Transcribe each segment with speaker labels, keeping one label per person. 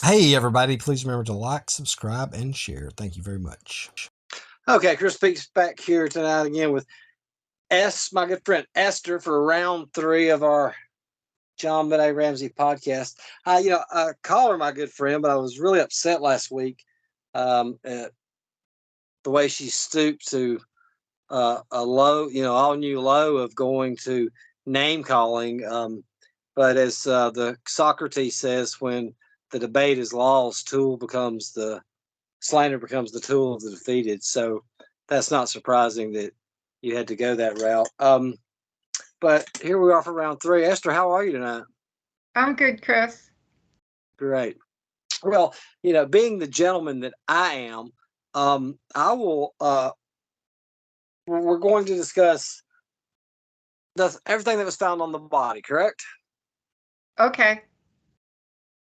Speaker 1: Hey, everybody, please remember to like, subscribe, and share. Thank you very much.
Speaker 2: Okay, Chris speaks back here tonight again with my good friend Esther, for round 3 of our JonBenet Ramsey podcast. I call her my good friend, but I was really upset last week at the way she stooped to a low, all new low of going to name calling. But as the Socrates says, when the debate is lost, slander becomes the tool of the defeated. So that's not surprising that you had to go that route. But here we are for round 3. Esther, how are you tonight?
Speaker 3: I'm good, Chris.
Speaker 2: Great. Well, being the gentleman that I am, I will. We're going to discuss everything that was found on the body, correct?
Speaker 3: Okay.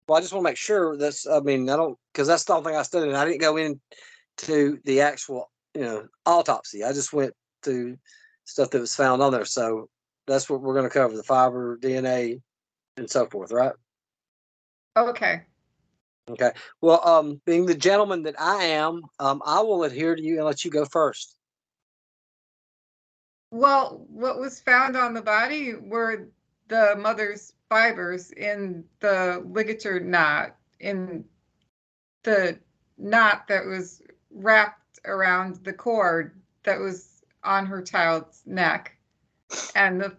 Speaker 2: Well, I just want to make sure that's. I don't, because that's the only thing I studied. I didn't go into the actual, autopsy. I just went to stuff that was found on there. So that's what we're going to cover: the fiber, DNA, and so forth, right?
Speaker 3: Okay.
Speaker 2: Okay. Well, being the gentleman that I am, I will adhere to you and let you go first.
Speaker 3: Well, what was found on the body were the mother's fibers in the ligature knot, in the knot that was wrapped around the cord that was on her child's neck. And the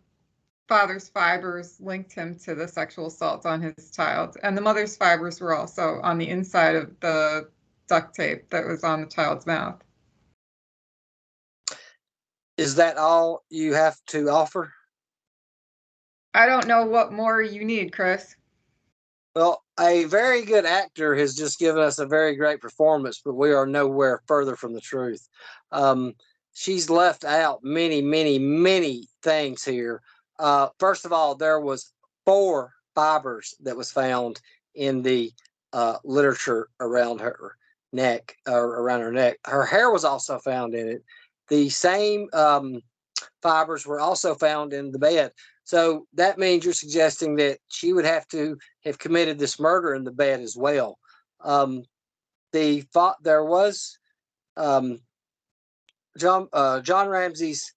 Speaker 3: father's fibers linked him to the sexual assault on his child. And the mother's fibers were also on the inside of the duct tape that was on the child's mouth.
Speaker 2: Is that all you have to offer?
Speaker 3: I don't know what more you need, Chris.
Speaker 2: Well, a very good actor has just given us a very great performance, but we are nowhere further from the truth. She's left out many, many, many things here. First of all, there was 4 fibers that was found in the literature around her neck, or around her neck. Her hair was also found in it. The same fibers were also found in the bed. So that means you're suggesting that she would have to have committed this murder in the bed as well. There was John Ramsey's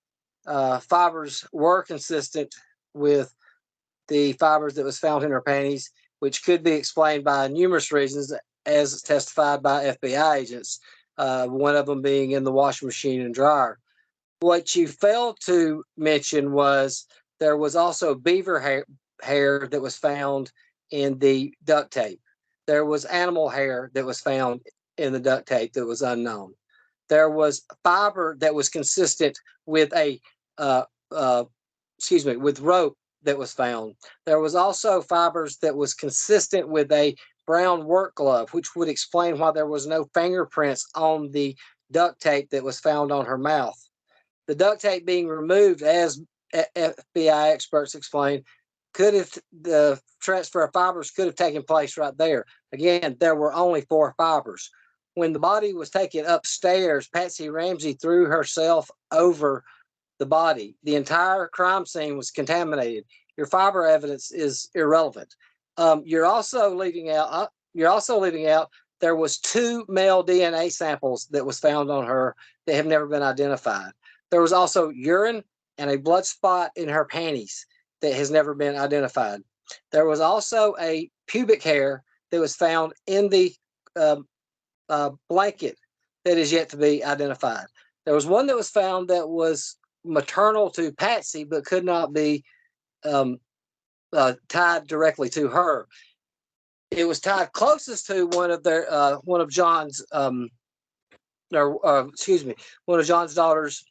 Speaker 2: fibers were consistent with the fibers that was found in her panties, which could be explained by numerous reasons, as testified by FBI agents. One of them being in the washing machine and dryer. What you failed to mention was there was also beaver hair that was found in the duct tape. There was animal hair that was found in the duct tape that was unknown. There was fiber that was consistent with with rope that was found. There was also fibers that was consistent with a brown work glove, which would explain why there was no fingerprints on the duct tape that was found on her mouth. The duct tape being removed, as FBI experts explained, the transfer of fibers could have taken place right there. Again, there were only 4 fibers. When the body was taken upstairs, Patsy Ramsey threw herself over the body. The entire crime scene was contaminated. Your fiber evidence is irrelevant. You're also leaving out. There was 2 male DNA samples that was found on her that have never been identified. There was also urine and a blood spot in her panties that has never been identified. There was also a pubic hair that was found in the blanket that is yet to be identified. There was one that was found that was maternal to Patsy, but could not be tied directly to her. It was tied closest to one of John's daughters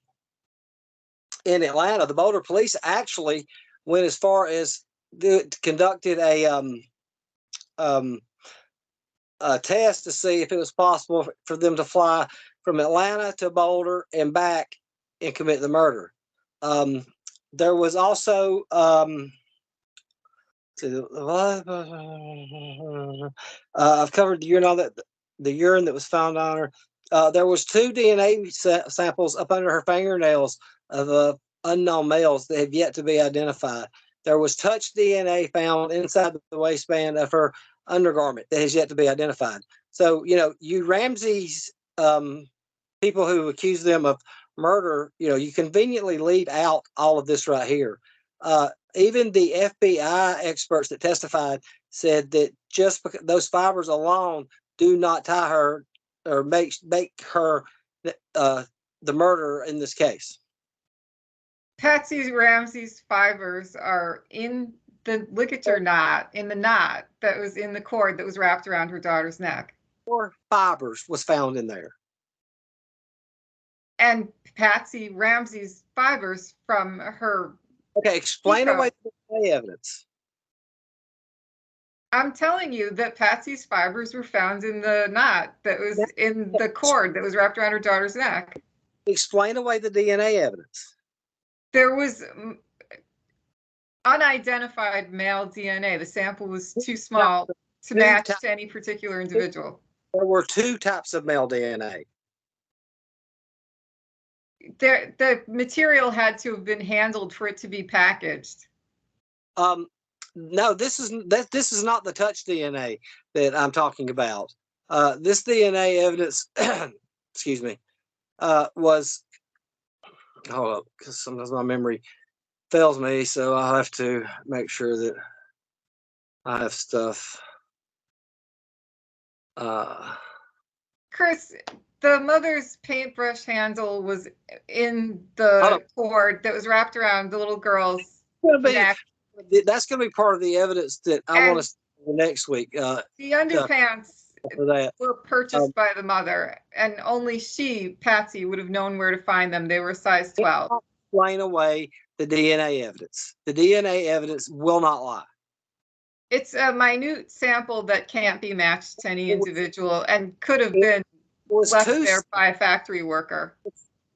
Speaker 2: in Atlanta. The Boulder police actually went as far as conducted a test to see if it was possible for them to fly from Atlanta to Boulder and back and commit the murder. There was also I've covered the urine that was found on her. There was 2 DNA samples up under her fingernails of unknown males that have yet to be identified. There was touch DNA found inside the waistband of her undergarment that has yet to be identified. So, you Ramsey's people who accuse them of murder, you conveniently leave out all of this right here. Even the FBI experts that testified said that just because those fibers alone do not tie her or make her the murderer in this case.
Speaker 3: Patsy Ramsey's fibers are in the ligature knot, in the knot that was in the cord that was wrapped around her daughter's neck.
Speaker 2: 4 fibers was found in there.
Speaker 3: And Patsy Ramsey's fibers from her.
Speaker 2: Okay, explain away the evidence.
Speaker 3: I'm telling you that Patsy's fibers were found in the knot that was in the cord that was wrapped around her daughter's neck.
Speaker 2: Explain away the DNA evidence.
Speaker 3: There was unidentified male DNA. The sample was too small to match to any particular individual.
Speaker 2: There were 2 types of male DNA.
Speaker 3: The material had to have been handled for it to be packaged.
Speaker 2: No, this is not the touch DNA that I'm talking about. This DNA evidence, excuse me, was, hold up, because sometimes my memory fails me, so I'll have to make sure that I have stuff.
Speaker 3: Chris, the mother's paintbrush handle was in the cord that was wrapped around the little girl's neck.
Speaker 2: That's going to be part of the evidence that I want to see next week.
Speaker 3: The underpants were purchased by the mother, and only she, Patsy, would have known where to find them. They were size 12.
Speaker 2: Explain away the DNA evidence. The DNA evidence will not lie.
Speaker 3: It's a minute sample that can't be matched to any individual and could have been left there by a factory worker.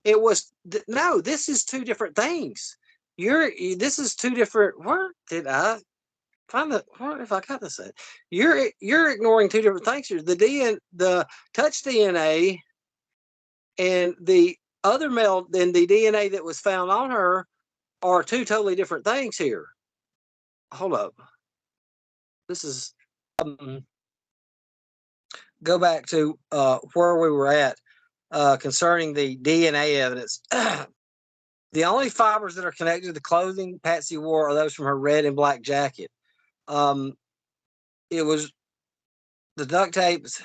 Speaker 2: It was no. This is 2 different things. This is 2 different. Where did I find the? Where if I got this at? You're ignoring 2 different things here. The touch DNA, and the other male, then the DNA that was found on her, are 2 totally different things here. Hold up. This is go back to where we were at concerning the DNA evidence. The only fibers that are connected to the clothing Patsy wore are those from her red and black jacket. It was the duct tapes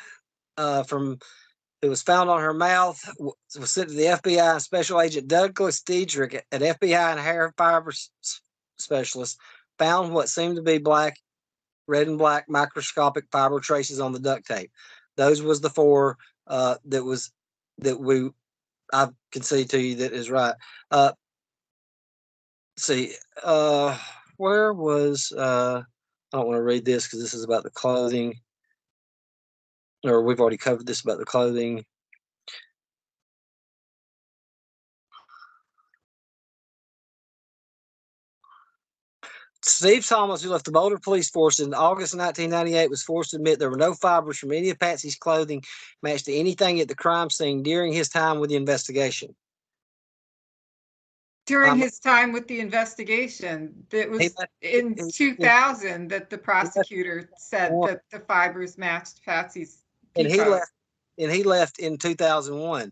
Speaker 2: from it was found on her mouth was sent to the FBI and Special Agent Douglas Diedrich at FBI and hair fiber specialist found what seemed to be red and black microscopic fiber traces on the duct tape. Those was the 4 I concede to you that is right. See, where was I don't want to read this because this is about the clothing, or we've already covered this about the clothing. Steve Thomas, who left the Boulder Police Force in August 1998, was forced to admit there were no fibers from any of Patsy's clothing matched to anything at the crime scene during his time with the investigation.
Speaker 3: During his time with the investigation, it was in 2000 that the prosecutor said that the fibers matched Patsy's.
Speaker 2: And he left in 2001.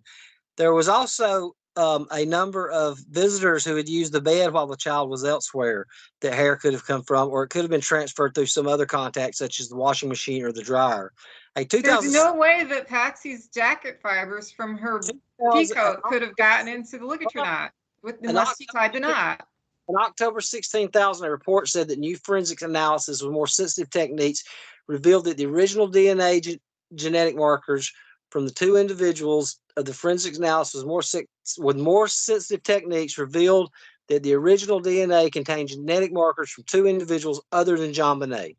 Speaker 2: There was also a number of visitors who had used the bed while the child was elsewhere that hair could have come from, or it could have been transferred through some other contact, such as the washing machine or the dryer.
Speaker 3: There's no way that Patsy's jacket fibers from her peacoat could have gotten into the ligature knot unless she tied the knot.
Speaker 2: On October 16,000, a report said that new forensic analysis with more sensitive techniques revealed that the original DNA genetic markers from the 2 individuals of the forensic analysis with more sensitive techniques revealed that the original DNA contained genetic markers from 2 individuals other than JonBenet.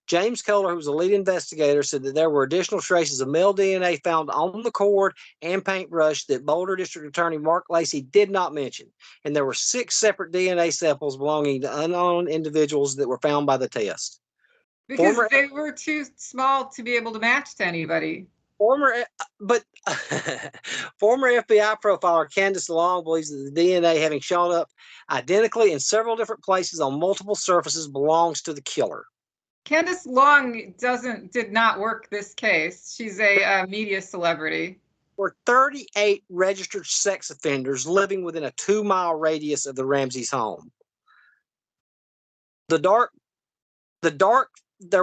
Speaker 2: James Kohler, who was the lead investigator, said that there were additional traces of male DNA found on the cord and paintbrush that Boulder District Attorney Mark Lacey did not mention. And there were 6 separate DNA samples belonging to unknown individuals that were found by the test.
Speaker 3: Because they were too small to be able to match to anybody.
Speaker 2: Former FBI profiler Candace Long believes that the DNA, having shown up identically in several different places on multiple surfaces, belongs to the killer.
Speaker 3: Candace Long did not work this case. She's a media celebrity.
Speaker 2: Were 38 registered sex offenders living within a 2-mile radius of the Ramseys' home. There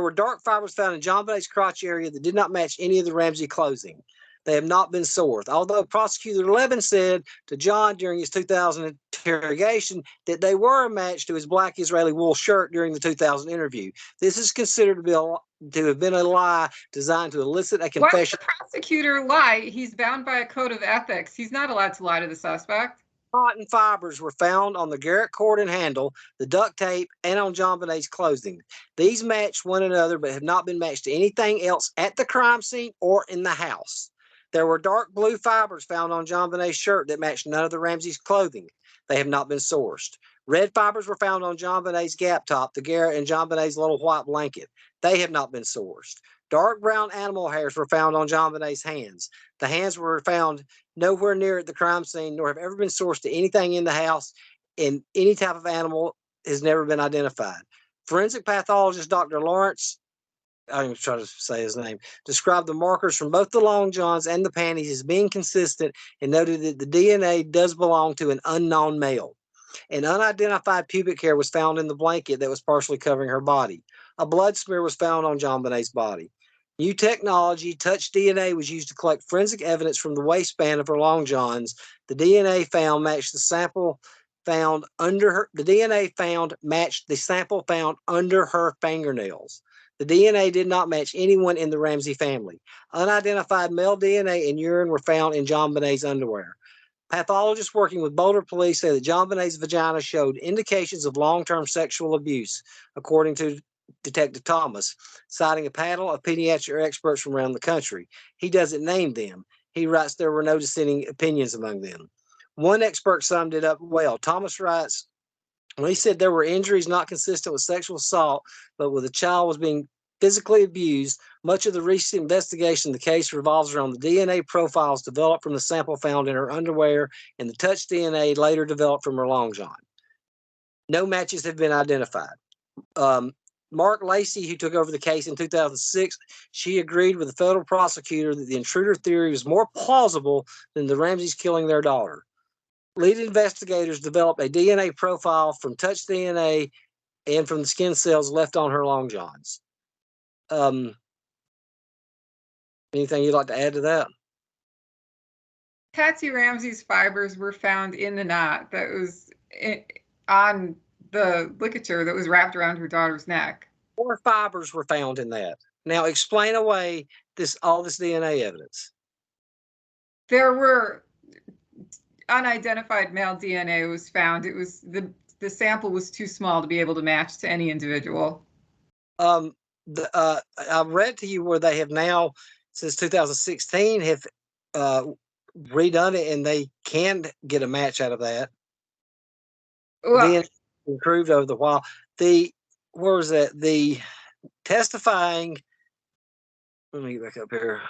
Speaker 2: were dark fibers found in JonBenet's crotch area that did not match any of the Ramsey clothing. They have not been sourced. Although Prosecutor Levin said to John during his 2000 interrogation that they were a match to his black Israeli wool shirt during the 2000 interview. This is considered to have been a lie designed to elicit a confession.
Speaker 3: Why would the prosecutor lie? He's bound by a code of ethics. He's not allowed to lie to the suspect.
Speaker 2: Cotton fibers were found on the Garrett cord and handle, the duct tape, and on JonBenet's clothing. These matched one another but have not been matched to anything else at the crime scene or in the house. There were dark blue fibers found on JonBenet's shirt that matched none of the Ramseys' clothing. They have not been sourced. Red fibers were found on JonBenet's gap top, the Garrett, and JonBenet's little white blanket. They have not been sourced. Dark brown animal hairs were found on JonBenet's hands. The hands were found nowhere near at the crime scene, nor have ever been sourced to anything in the house, and any type of animal has never been identified. Forensic pathologist Dr. Lawrence, I'm going to try to say his name, described the markers from both the long johns and the panties as being consistent and noted that the DNA does belong to an unknown male. An unidentified pubic hair was found in the blanket that was partially covering her body. A blood smear was found on JonBenet's body. New technology, touch DNA, was used to collect forensic evidence from the waistband of her long johns. The DNA found matched the sample found under her. The DNA found matched the sample found under her fingernails. The DNA did not match anyone in the Ramsey family. Unidentified male DNA and urine were found in JonBenet's underwear. Pathologists working with Boulder police say that JonBenet's vagina showed indications of long-term sexual abuse, according to Detective Thomas, citing a panel of pediatric experts from around the country. He doesn't name them. He writes there were no dissenting opinions among them. One expert summed it up well. Thomas writes, when he said there were injuries not consistent with sexual assault, but with a child was being physically abused, much of the recent investigation of the case revolves around the DNA profiles developed from the sample found in her underwear and the touch DNA later developed from her long john. No matches have been identified. Mark Lacey, who took over the case in 2006, she agreed with the federal prosecutor that the intruder theory was more plausible than the Ramseys killing their daughter. Lead investigators developed a DNA profile from touch DNA and from the skin cells left on her long johns. Anything you'd like to add to that?
Speaker 3: Patsy Ramsey's fibers were found in the knot that was on the ligature that was wrapped around her daughter's neck.
Speaker 2: 4 fibers were found in that. Now explain away all this DNA evidence.
Speaker 3: There were unidentified male DNA was found. It was the sample was too small to be able to match to any individual.
Speaker 2: I read to you where they have now, since 2016, have redone it, and they can get a match out of that.
Speaker 3: Well,
Speaker 2: DNA improved over the while. Where was that? The testifying. Let me get back up here.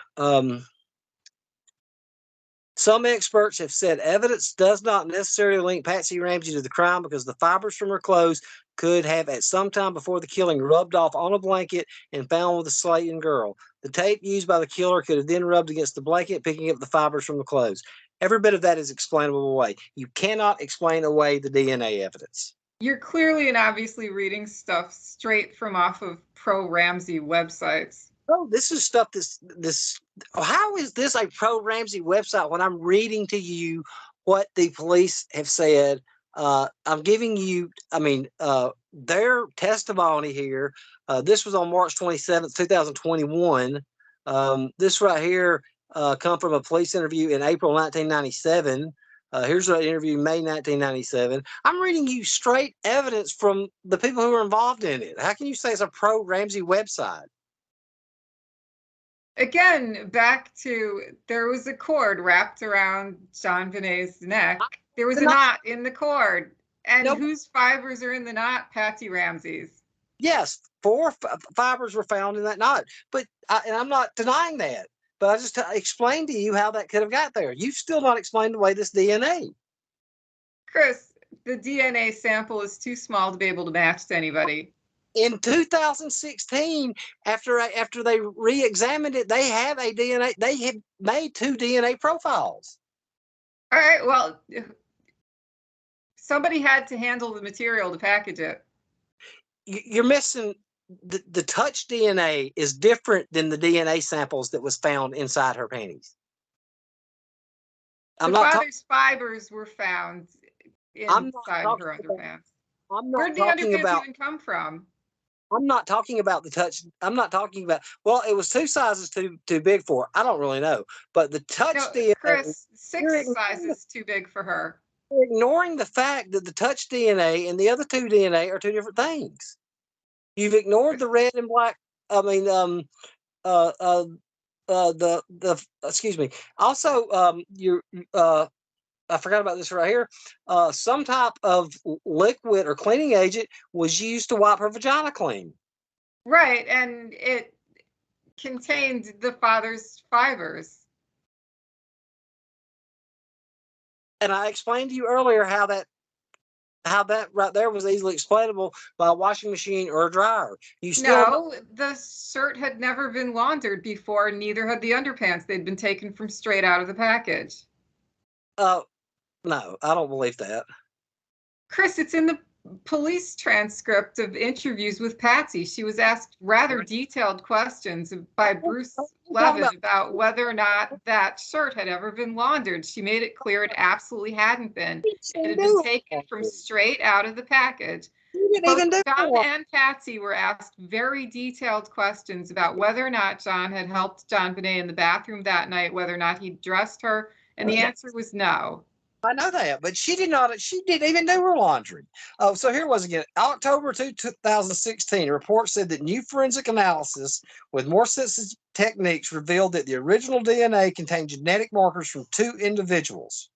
Speaker 2: Some experts have said evidence does not necessarily link Patsy Ramsey to the crime because the fibers from her clothes could have at some time before the killing rubbed off on a blanket and found with the Slayton girl. The tape used by the killer could have then rubbed against the blanket, picking up the fibers from the clothes. Every bit of that is explainable away. You cannot explain away the DNA evidence.
Speaker 3: You're clearly and obviously reading stuff straight from off of pro-Ramsey websites.
Speaker 2: Oh, this is stuff how is this a pro-Ramsey website when I'm reading to you what the police have said? I'm giving you, their testimony here. This was on March 27th, 2021. This right here come from a police interview in April 1997. Here's an interview May 1997. I'm reading you straight evidence from the people who are involved in it. How can you say it's a pro-Ramsey website?
Speaker 3: Again, back to there was a cord wrapped around JonBenet's neck. There was a knot in the cord. And whose fibers are in the knot? Patsy Ramsey's.
Speaker 2: Yes, 4 fibers were found in that knot. But I'm not denying that. But I just explained to you how that could have got there. You've still not explained away this DNA.
Speaker 3: Chris, the DNA sample is too small to be able to match to anybody.
Speaker 2: in 2016, after they re-examined it, they have a DNA. They have made 2 DNA profiles.
Speaker 3: All right, well, somebody had to handle the material to package it.
Speaker 2: You're missing the touch DNA is different than the DNA samples that was found inside her panties.
Speaker 3: The father's fibers were found inside her underpants. Where'd the underpants even come from?
Speaker 2: I'm not talking about the touch. I'm not talking about. Well, it was 2 sizes too big for her. I don't really know, but the touch DNA.
Speaker 3: Chris, 6 sizes too big for her.
Speaker 2: You're ignoring the fact that the touch DNA and the other 2 DNA are 2 different things. You've ignored the red and black. I mean, excuse me. Also, I forgot about this right here. Some type of liquid or cleaning agent was used to wipe her vagina clean.
Speaker 3: Right, and it contained the father's fibers.
Speaker 2: And I explained to you earlier how that right there was easily explainable by a washing machine or a dryer.
Speaker 3: No, the shirt had never been laundered before, neither had the underpants. They'd been taken from straight out of the package.
Speaker 2: No, I don't believe that.
Speaker 3: Chris, it's in the police transcript of interviews with Patsy. She was asked rather detailed questions by Bruce Levin about whether or not that shirt had ever been laundered. She made it clear it absolutely hadn't been. It had been taken from straight out of the package. Both John and Patsy were asked very detailed questions about whether or not John had helped JonBenet in the bathroom that night, whether or not he dressed her, and the answer was no.
Speaker 2: I know that, but she did not. She didn't even do her laundry. Oh, so here was again. October 2016, a report said that new forensic analysis with more sensitive techniques revealed that the original DNA contained genetic markers from 2 individuals.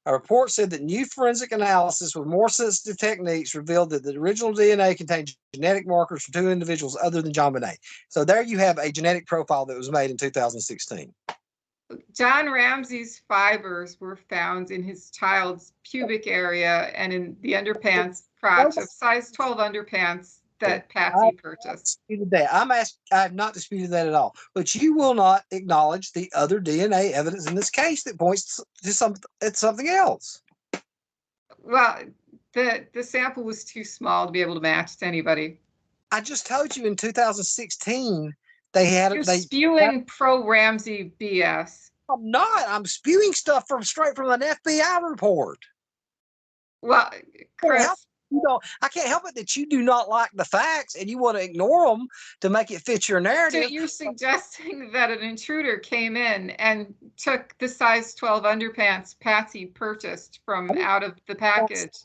Speaker 2: A report said that new forensic analysis with more sensitive techniques revealed that the original DNA contained genetic markers from 2 individuals other than JonBenet. So there you have a genetic profile that was made in 2016.
Speaker 3: John Ramsey's fibers were found in his child's pubic area and in the underpants crotch of size 12 underpants that Patsy purchased.
Speaker 2: I have not disputed that at all. But you will not acknowledge the other DNA evidence in this case that points to something else.
Speaker 3: Well, the sample was too small to be able to match to anybody.
Speaker 2: I just told you in 2016 they had.
Speaker 3: You're spewing pro-Ramsey BS.
Speaker 2: I'm not. I'm spewing stuff straight from an FBI report.
Speaker 3: Well, Chris,
Speaker 2: I can't help it that you do not like the facts and you want to ignore them to make it fit your narrative.
Speaker 3: So you're suggesting that an intruder came in and took the size 12 underpants Patsy purchased from out of the package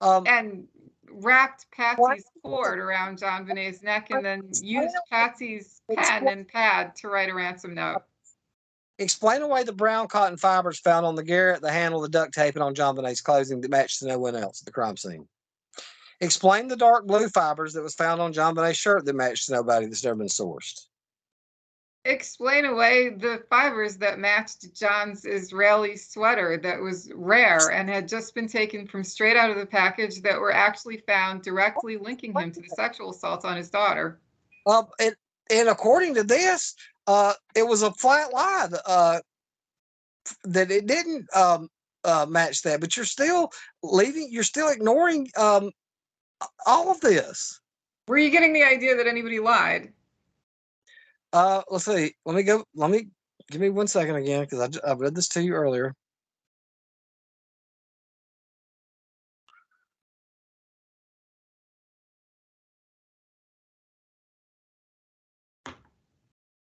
Speaker 3: and wrapped Patsy's cord around JonBenet's neck and then used Patsy's pen and pad to write a ransom note.
Speaker 2: Explain away the brown cotton fibers found on the garret, the handle, the duct tape, and on JonBenet's clothing that matched to no one else at the crime scene. Explain the dark blue fibers that was found on JonBenet's shirt that matched to nobody that's never been sourced.
Speaker 3: Explain away the fibers that matched John's Israeli sweater that was rare and had just been taken from straight out of the package that were actually found directly linking him to the sexual assault on his daughter.
Speaker 2: And according to this, it was a flat lie that it didn't match that. But you're still ignoring all of this.
Speaker 3: Were you getting the idea that anybody lied?
Speaker 2: Let's see. Give me 1 second again, because I read this to you earlier.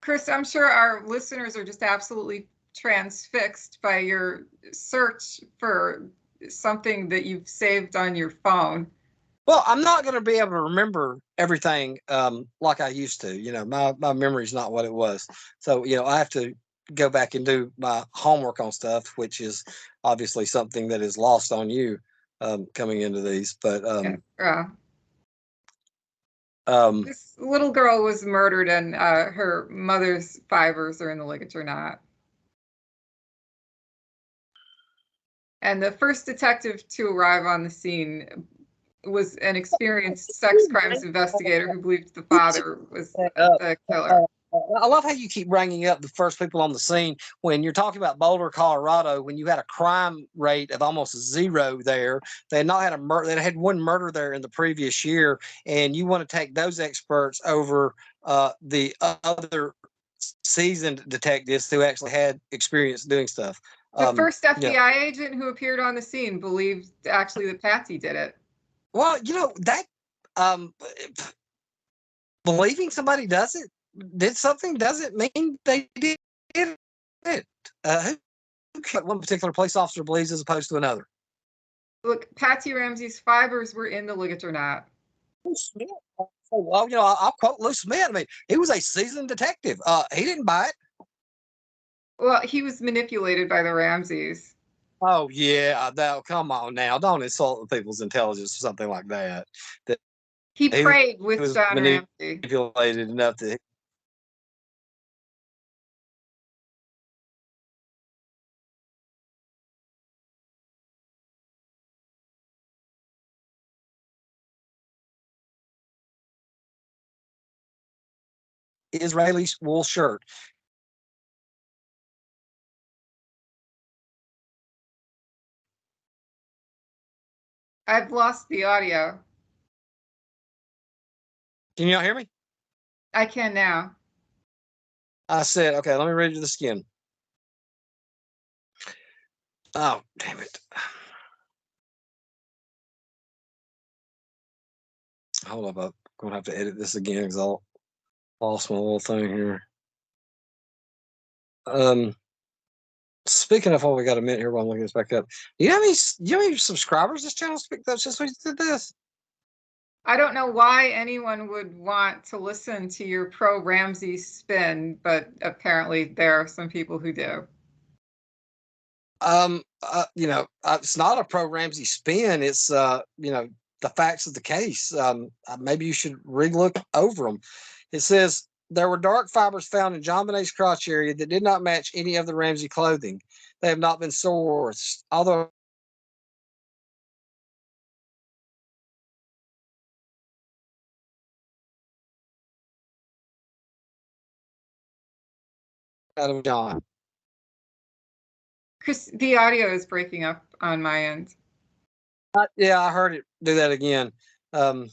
Speaker 3: Chris, I'm sure our listeners are just absolutely transfixed by your search for something that you've saved on your phone.
Speaker 2: Well, I'm not going to be able to remember everything like I used to. My memory's not what it was. So, I have to go back and do my homework on stuff, which is obviously something that is lost on you coming into these. But
Speaker 3: this little girl was murdered and her mother's fibers are in the ligature knot. And the first detective to arrive on the scene was an experienced sex crimes investigator who believed the father was the killer.
Speaker 2: I love how you keep bringing up the first people on the scene when you're talking about Boulder, Colorado, when you had a crime rate of almost zero there. They had not had a murder. They had one murder there in the previous year, and you want to take those experts over the other seasoned detectives who actually had experience doing stuff.
Speaker 3: The first FBI agent who appeared on the scene believed actually that Patsy did it.
Speaker 2: Well, that believing somebody did something doesn't mean they did it. One particular police officer believes as opposed to another.
Speaker 3: Look, Patsy Ramsey's fibers were in the ligature knot.
Speaker 2: Well, I'll quote Lou Smith. I mean, he was a seasoned detective. He didn't buy it.
Speaker 3: Well, he was manipulated by the Ramseys.
Speaker 2: Oh yeah, now come on now, don't insult people's intelligence or something like that.
Speaker 3: He prayed with John Ramsey.
Speaker 2: Manipulated enough to. Israeli wool shirt.
Speaker 3: I've lost the audio.
Speaker 2: Can y'all hear me?
Speaker 3: I can now.
Speaker 2: I said, okay, let me read you the skin. Oh, damn it. Hold up, I'm going to have to edit this again because I lost my little thing here. Speaking of, we got a minute here while I'm looking this back up. Do you have any subscribers this channel's picked up since we did this?
Speaker 3: I don't know why anyone would want to listen to your pro Ramsey spin, but apparently there are some people who do.
Speaker 2: It's not a pro Ramsey spin. It's the facts of the case. Maybe you should relook over them. It says there were dark fibers found in JonBenet's crotch area that did not match any of the Ramsey clothing. They have not been sourced, although out of John.
Speaker 3: Chris, the audio is breaking up on my end.
Speaker 2: Yeah, I heard it do that again. All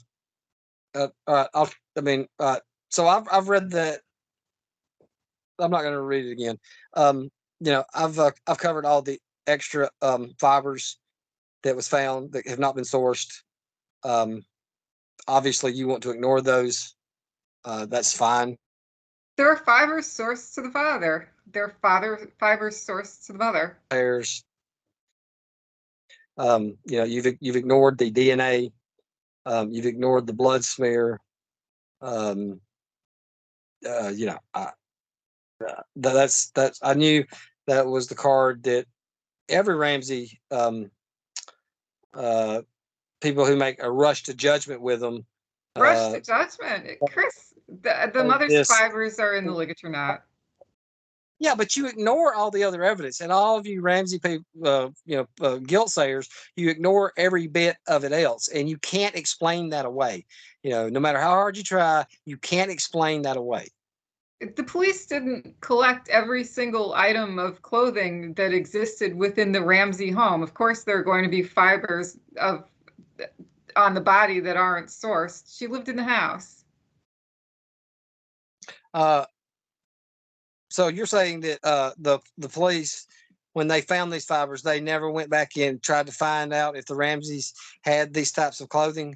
Speaker 2: right, so I've read that. I'm not going to read it again. I've covered all the extra fibers that was found that have not been sourced. Obviously, you want to ignore those. That's fine.
Speaker 3: There are fibers sourced to the father. There are fibers sourced to the mother.
Speaker 2: Pairs. You've ignored the DNA. You've ignored the blood smear. That's I knew that was the card that every Ramsey people who make a rush to judgment with them.
Speaker 3: Rush to judgment, Chris. The mother's fibers are in the ligature knot.
Speaker 2: Yeah, but you ignore all the other evidence, and all of you Ramsey people, guilt sayers, you ignore every bit of it else, and you can't explain that away. No matter how hard you try, you can't explain that away.
Speaker 3: The police didn't collect every single item of clothing that existed within the Ramsey home. Of course, there are going to be fibers on the body that aren't sourced. She lived in the house.
Speaker 2: So you're saying that the police, when they found these fibers, they never went back in and tried to find out if the Ramseys had these types of clothing?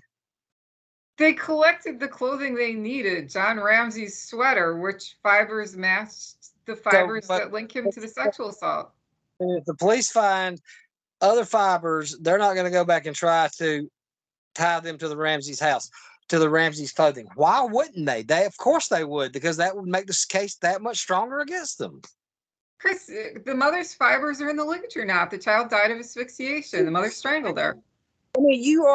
Speaker 3: They collected the clothing they needed. John Ramsey's sweater, which fibers matched the fibers that link him to the sexual assault.
Speaker 2: If the police find other fibers, they're not going to go back and try to tie them to the Ramsey's house, to the Ramsey's clothing. Why wouldn't they? Of course they would, because that would make this case that much stronger against them.
Speaker 3: Chris, the mother's fibers are in the ligature knot. The child died of asphyxiation. The mother strangled her.
Speaker 2: I mean, you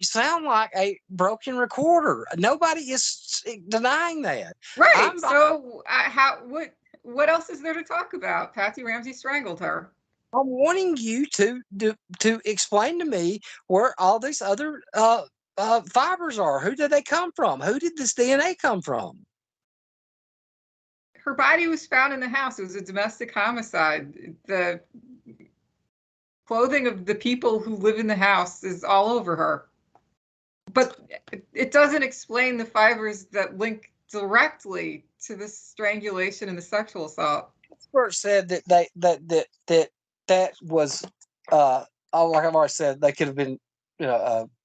Speaker 2: sound like a broken recorder. Nobody is denying that.
Speaker 3: Right. So what else is there to talk about? Patsy Ramsey strangled her.
Speaker 2: I'm wanting you to explain to me where all these other fibers are. Who did they come from? Who did this DNA come from?
Speaker 3: Her body was found in the house. It was a domestic homicide. The clothing of the people who live in the house is all over her. But it doesn't explain the fibers that link directly to the strangulation and the sexual assault.
Speaker 2: Experts said that was like I've already said, they could have been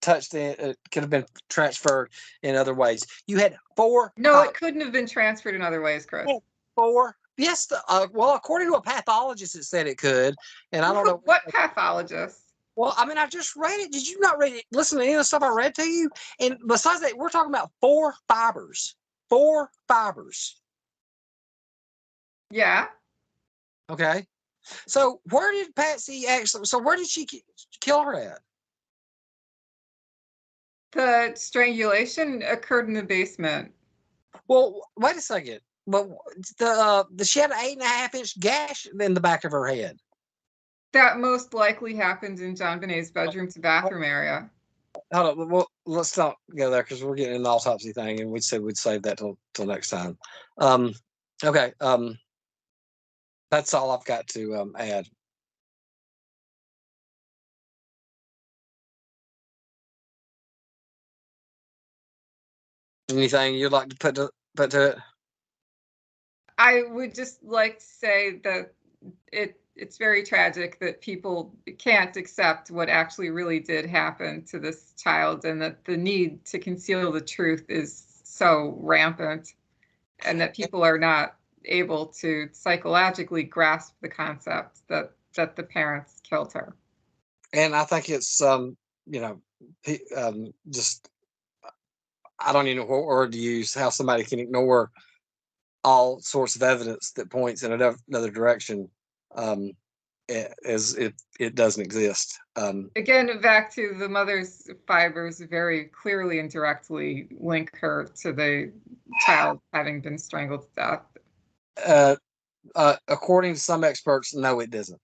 Speaker 2: touched in, it could have been transferred in other ways. You had 4.
Speaker 3: No, it couldn't have been transferred in other ways, Chris.
Speaker 2: 4. Yes, well, according to a pathologist, it said it could, and I don't know
Speaker 3: what pathologist.
Speaker 2: Well, I mean, I just read it. Did you not read it? Listen to any of the stuff I read to you. And besides that, we're talking about 4 fibers. 4 fibers.
Speaker 3: Yeah.
Speaker 2: Okay. So where did Patsy actually? So where did she kill her at?
Speaker 3: The strangulation occurred in the basement.
Speaker 2: Well, wait a second. But she had an 8.5-inch gash in the back of her head.
Speaker 3: That most likely happened in JonBenet's bedroom to bathroom area.
Speaker 2: Hold on. Well, let's not go there because we're getting an autopsy thing, and we said we'd save that till next time. Okay. That's all I've got to add. Anything you'd like to put to it?
Speaker 3: I would just like to say that it's very tragic that people can't accept what actually really did happen to this child, and that the need to conceal the truth is so rampant, and that people are not able to psychologically grasp the concept that the parents killed her.
Speaker 2: And I think it's just, I don't even know what word to use, how somebody can ignore all sorts of evidence that points in another direction, as it doesn't exist.
Speaker 3: Again, back to the mother's fibers very clearly and directly link her to the child having been strangled to
Speaker 2: death. According to some experts, no, it doesn't.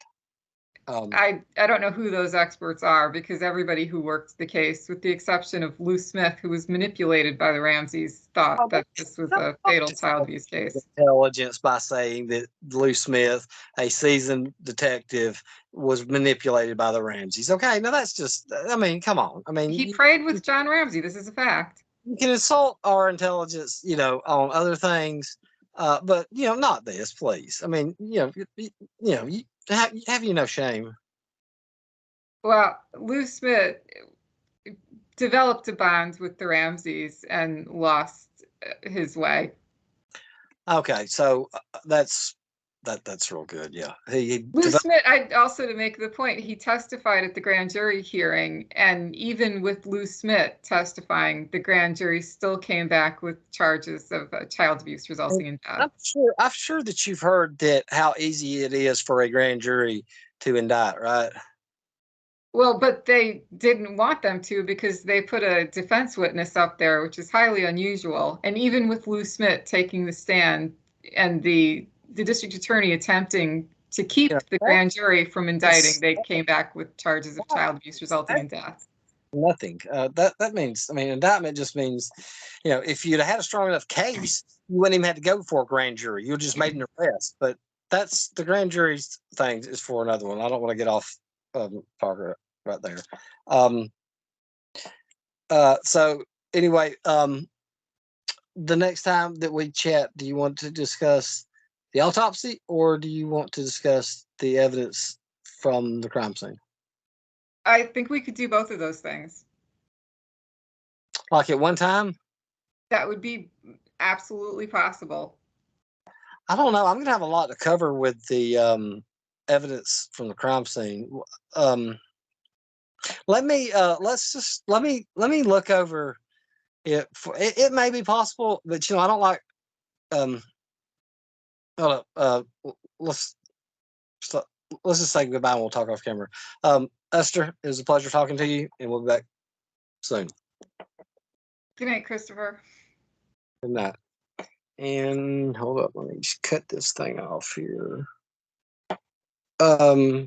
Speaker 3: I don't know who those experts are, because everybody who worked the case, with the exception of Lou Smith, who was manipulated by the Ramseys, thought that this was a fatal child abuse case.
Speaker 2: Intelligence by saying that Lou Smith, a seasoned detective, was manipulated by the Ramseys. Okay, now that's just, I mean, come on. I mean,
Speaker 3: he prayed with John Ramsey. This is a fact.
Speaker 2: You can insult our intelligence, on other things, but not this, please. I mean, you have no shame.
Speaker 3: Well, Lou Smith developed a bond with the Ramseys and lost his way.
Speaker 2: Okay, so that's real good. Yeah,
Speaker 3: Lou Smith. To make the point, he testified at the grand jury hearing, and even with Lou Smith testifying, the grand jury still came back with charges of child abuse resulting in death.
Speaker 2: I'm sure that you've heard that how easy it is for a grand jury to indict, right?
Speaker 3: Well, but they didn't want them to, because they put a defense witness up there, which is highly unusual. And even with Lou Smith taking the stand and the district attorney attempting to keep the grand jury from indicting, they came back with charges of child abuse resulting in death.
Speaker 2: Nothing. That means, I mean, indictment just means, if you'd had a strong enough case, you wouldn't even have to go before a grand jury. You just made an arrest. But that's the grand jury's thing is for another one. I don't want to get off target right there. So anyway, the next time that we chat, do you want to discuss the autopsy, or do you want to discuss the evidence from the crime scene?
Speaker 3: I think we could do both of those things.
Speaker 2: Like at one time?
Speaker 3: That would be absolutely possible.
Speaker 2: I don't know. I'm going to have a lot to cover with the evidence from the crime scene. Let me look over it. It may be possible, but I don't like. Let's just say goodbye and we'll talk off camera. Esther, it was a pleasure talking to you, and we'll be back soon.
Speaker 3: Good night, Christopher.
Speaker 2: Good night. And hold up, let me just cut this thing off here. No,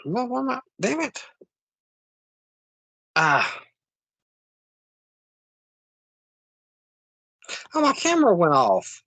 Speaker 2: why not? Damn it. Ah. Oh, my camera went off.